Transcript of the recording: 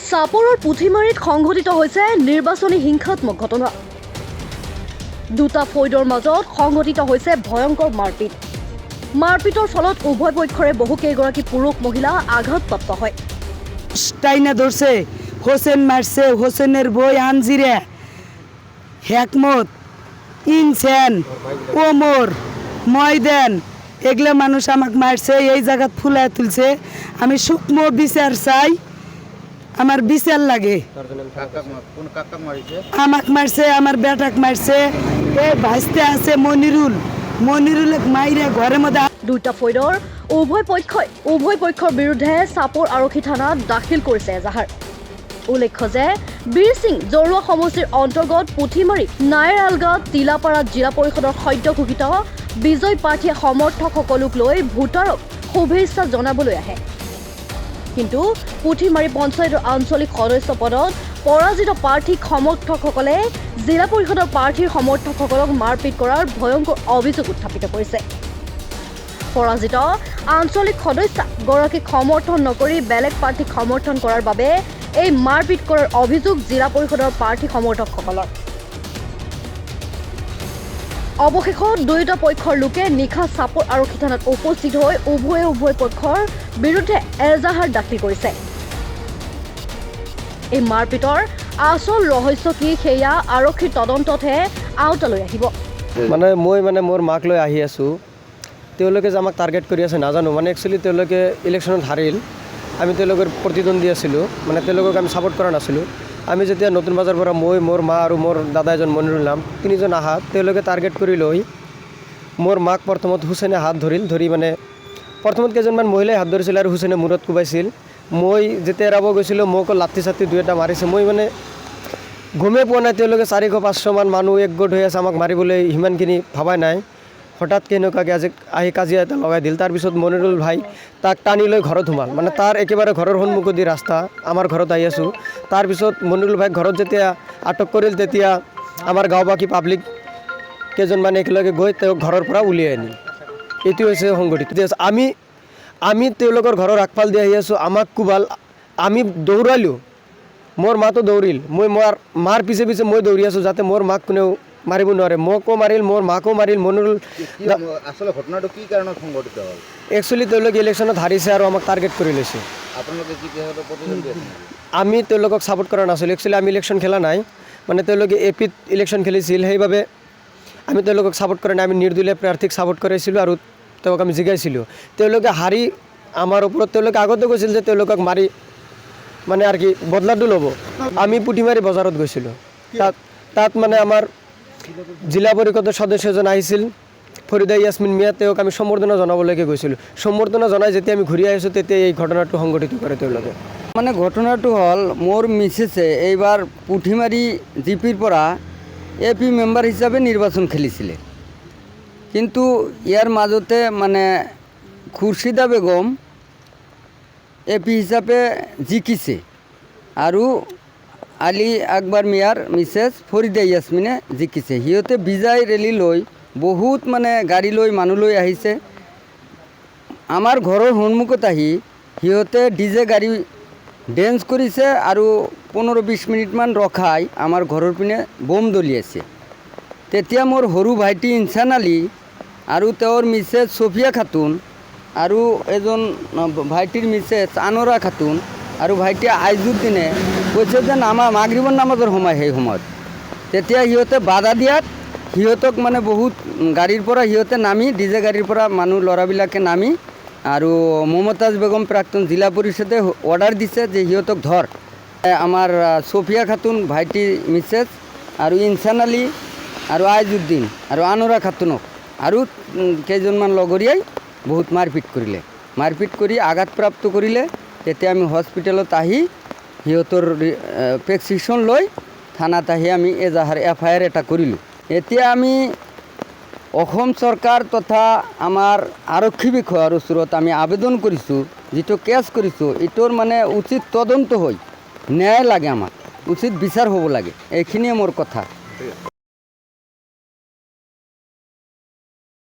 চাপৰৰ পুথিমাৰীত সংঘটিত হৈছে নিৰ্বাচনী হিংসাত্মক ঘটনা। দুটা ফৈদৰ মাজত সংঘটিত হৈছে ভয়ংকৰ মাৰপিট। মাৰপিটৰ ফলত উভয় পক্ষৰে বহুকেইগৰাকী পুৰুষ মহিলা আঘাতপ্ৰাপ্ত হয়। টাইনা ধরছে, হোসেন মারছে, হোসেনের বই আনজিরে, হেকমত, ইনসেন, ওমর, ময়দান এগুলো মানুষ আমাকে মারছে, এই জায়গা ফুলায় তুলছে। আমি সূক্ষ্ম বিচার চাই, আমার বিচার লাগে। আমাকে মারছে, আমার বেটাক মারছে, এই ভাইস্তে আছে মনিরুল মাইরে ঘরের মধ্যে। দুটা ফৈদৰ উভয় পক্ষৰ বিৰুদ্ধে চাপৰ আৰক্ষী থানাত দাখিল কৰিছে এজাহাৰ। উল্লেখ্য যে বীৰ সিং জৰুৱা সমষ্টিৰ অন্তৰ্গত পুথিমাৰী নায়েৰ আলগাঁৱত তিলাপাৰাত জিলা পৰিষদৰ সদ্য ঘোষিত বিজয় প্ৰাৰ্থীয়ে সমৰ্থকসকলক লৈ ভোটাৰক শুভেচ্ছা জনাবলৈ আহে। কিন্তু পুথিমাৰী পঞ্চায়তৰ আঞ্চলিক সদস্য পদত পৰাজিত প্ৰাৰ্থীক সমৰ্থকসকলে জিলা পৰিষদৰ প্ৰাৰ্থীৰ সমৰ্থকসকলক মাৰপিট কৰাৰ ভয়ংকৰ অভিযোগ উত্থাপিত কৰিছে। পৰাজিত আঞ্চলিক সদস্যগৰাকীক সমৰ্থন নকৰি বেলেগ প্ৰাৰ্থীক সমৰ্থন কৰাৰ বাবে এই মাৰপিট কৰাৰ অভিযোগ জিলা পৰিষদৰ প্ৰাৰ্থী সমৰ্থকসকলৰ। অৱশেষত দুয়োটা পক্ষৰ লোকে নিশা চাপৰ আৰক্ষী থানাত উপস্থিত হৈ উভয় পক্ষৰ বিৰুদ্ধে এজাহাৰ দাখিল কৰিছে। এই মাৰপিটৰ আচল ৰহস্য কি সেয়া আৰক্ষীৰ তদন্ততহে আওতালৈ আহিব। মই মোৰ মাক লৈ আহি আছোঁ, তেওঁলোকে যে আমাক টাৰ্গেট কৰি আছে নাজানো। একচুৱেলি তেওঁলোকে ইলেকশ্যনত হাৰিল, আমি তেওঁলোকৰ প্ৰতিদ্বন্দ্বী আছিলোঁ, তেওঁলোকক আমি ছাপোৰ্ট কৰা নাছিলোঁ। আমি যেতিয়া নতুন বজাৰৰ পৰা মই, মোৰ মা আৰু মোৰ দাদা এজন মনিৰুল নাম তিনিজন আহাত তেওঁলোকে টাৰ্গেট কৰি লৈ মোৰ মাক প্ৰথমত হুছেইনে হাত ধৰি প্ৰথমত কেইজনমান মহিলাই হাত ধৰিছিল আৰু হুছেইনে মূৰত কোবাইছিল। মই যেতিয়া এৰাব গৈছিলোঁ মোক লাঠি চাঠি দুই এটা মাৰিছে। মই গমেই পোৱা নাই তেওঁলোকে 400-500 মান মানুহ একগোট হৈ আছে, আমাক মাৰিবলৈ সিমানখিনি ভাবাই নাই। হঠাৎ কেনেকুৱাকৈ আজি আহি কাজিয়া এটা লগাই দিল। তাৰপিছত মনিৰুল ভাই তাক টানি লৈ ঘৰত সোমাল, তাৰ একেবাৰে ঘৰৰ সন্মুখত দি ৰাস্তা, আমাৰ ঘৰত আহি আছোঁ। তাৰপিছত মনিৰুল ভাইক ঘৰত যেতিয়া আটক কৰিল তেতিয়া আমাৰ গাঁওবাসী পাব্লিক কেইজনমান একেলগে গৈ তেওঁক ঘৰৰ পৰা উলিয়াই আনিল। এইটো হৈছে সংগঠিত। আমি তেওঁলোকৰ ঘৰৰ আগফাল দি আহি আছোঁ, আমাক কোবাল, আমি দৌৰালোঁ, মোৰ মাতো দৌৰিল, মই মাৰ পিছে পিছে মই দৌৰি আছোঁ যাতে মোৰ মাক কোনেও মাৰিব নোৱাৰে। মোকো মাৰিল, মোৰ মাকো মাৰিল। মনিৰুল আচলতে ঘটনাটো কি কাৰণত সংঘটিত হ'ল? একচুৱেলি তেওঁলোকে ইলেকশ্যনত হাৰিছে আৰু আমাক টাৰ্গেট কৰি লৈছে। আপোনালোকে কি প্ৰতিদ্বন্দ্বী আছিল? আমি তেওঁলোকক ছাপোৰ্ট কৰা নাছিলোঁ। একচুৱেলি আমি ইলেকশ্যন খেলা নাই, তেওঁলোকে এপিত ইলেকশ্যন খেলিছিল, সেইবাবে আমি তেওঁলোকক ছাপোৰ্ট কৰা নাই। আমি নিৰ্দলীয় প্ৰাৰ্থীক ছাপোৰ্ট কৰাইছিলোঁ আৰু তেওঁক আমি জিকাইছিলোঁ। তেওঁলোকে হাৰি আমাৰ ওপৰত তেওঁলোকে আগতে কৈছিল যে তেওঁলোকক মাৰি আৰু কি বদলাটো ল'ব। আমি পুথিমাৰী বজাৰত গৈছিলোঁ, তাত আমাৰ জিলা পৰিষদৰ সদস্য এজন আহিছিল, ফৰিদা ইয়াছমিন মিয়া, তেওঁক আমি সম্বৰ্ধনা জনাবলৈকে গৈছিলোঁ। সম্বৰ্ধনা জনাই যেতিয়া আমি ঘূৰি আহিছোঁ তেতিয়া এই ঘটনাটো সংঘটিত কৰে তেওঁলোকে। ঘটনাটো হ'ল মোৰ মিছেছে এইবাৰ পুথিমাৰী জিপিৰ পৰা এপি মেম্বাৰ হিচাপে নিৰ্বাচন খেলিছিলে, কিন্তু ইয়াৰ মাজতে খুৰছিদা বেগম এপি হিচাপে জিকিছে আৰু আলী আকবৰ মিয়াৰ মিছেছ ফৰিদা ইয়াছমিনে জিকিছে। সিহঁতে বিজয় ৰেলী লৈ বহুত গাড়ী লৈ মানুহ লৈ আহিছে। আমাৰ ঘৰৰ সন্মুখত আহি সিহঁতে ডিজে গাড়ী ডেন্স কৰিছে আৰু 15-20 মিনিটমান ৰখাই আমাৰ ঘৰৰ পিনে বম দলিয়াইছে। তেতিয়া মোৰ সৰু ভাইটি ইনচান আলী আৰু তেওঁৰ মিছেছ ছফিয়া খাতুন আৰু এজন ভাইটিৰ মিছেছ আনোৰা খাতুন আৰু ভাইটি আইজুদ্দিনে কৈছে যে মাগৰিবৰ নামাজৰ সময়, সেই সময়ত তেতিয়া সিহঁতে বাধা দিয়াত সিহঁতক বহুত গাড়ীৰ পৰা সিহঁতে নামি, ডিজে গাড়ীৰ পৰা মানুহ ল'ৰাবিলাকে নামি আৰু মমতাজ বেগম প্ৰাক্তন জিলা পৰিষদে অৰ্ডাৰ দিছে যে সিহঁতক ধৰ। আমাৰ ছফিয়া খাতুন ভাইটি মিছেছ আৰু ইনচান আলী আৰু আইজুদ্দিন আৰু আনোৰা খাতুনক আৰু কেইজনমান লগৰীয়াই বহুত মাৰপিট কৰিলে, মাৰপিট কৰি আঘাতপ্ৰাপ্ত কৰিলে। তেতিয়া আমি হস্পিটেলত আহি সিহঁতৰ প্ৰেছক্ৰিপশ্যন লৈ থানাত আহি আমি FIR এটা কৰিলোঁ। এতিয়া আমি অসম চৰকাৰ তথা আমাৰ আৰক্ষী বিষয়াৰ ওচৰত আমি আবেদন কৰিছোঁ, যিটো কেছ কৰিছোঁ এইটোৰ উচিত তদন্ত হৈ ন্যায় লাগে, আমাক উচিত বিচাৰ হ'ব লাগে। এইখিনিয়ে মোৰ কথা।